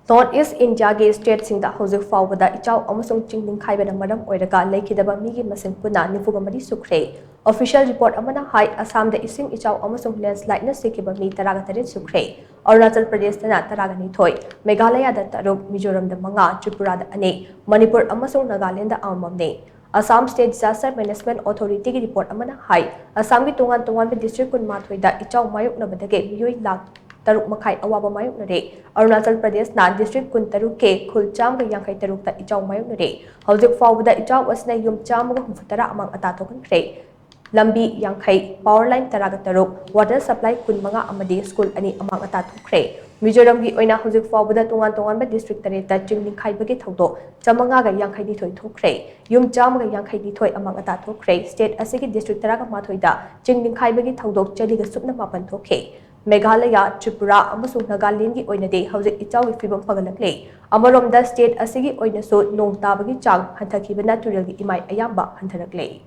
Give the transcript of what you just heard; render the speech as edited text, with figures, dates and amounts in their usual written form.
North East India ge state singda HOUJIK PHAOBA Ichao Amasung Ching Ningkhaiba Maram Oiraga Leikhidaba Meegi masing Punna Nifugam Sukhre. Official report amana hai Assam da ising Ichao Amasung landslide na sikiba mi Taragatarit Sukhre. Arunachal Pradesh na Taragani Thoi. Meghalaya da Taruk, Mizoram da Manga, Tripura da Ane, Manipur Amasung Nagaland da Amamne. Assam State Disaster Management Authority ki report amana hai Assam ki tungan district kun mathoi da Ichao mayuk na badage miyoi lak Taruk Makai Awaba Mayuk Nare, Arunachal Pradesh na District Kun Taruk Ke, Khulcham Ga Yankai Taruk Ta Ichao Mayuk Nare, HOUJIK PHAOBA Ichao Wasna Yum Cham Ga Humfutara among Atatokan Kre, Lambi Yankai, Power Line Taraga Taruk, Water Supply Kun Manga Amadi School Ani among Atatu Kre, Mizoram Gi Oina HOUJIK PHAOBA tungan ba District Tareta Ching Ningkhaiba Gi Thodo, Chamanga Ga Yankai Di Thoi Thokre, Yum Cham Ga Yankai Di Thoi among Atatu Kre, State Asiki District Taraga Mathoida, Ching Ningkhaiba Gi Thodo, Chali Ga Supna Mapan Thoke. Meghalaya, Tripura, Amasung Nagaland gi oinade HOUJIK Ichao gi fibam fagalakle. Amaromda state asigi oinasu nong tabagi chang hanthakibana turil gi imai ayamba hantharakle.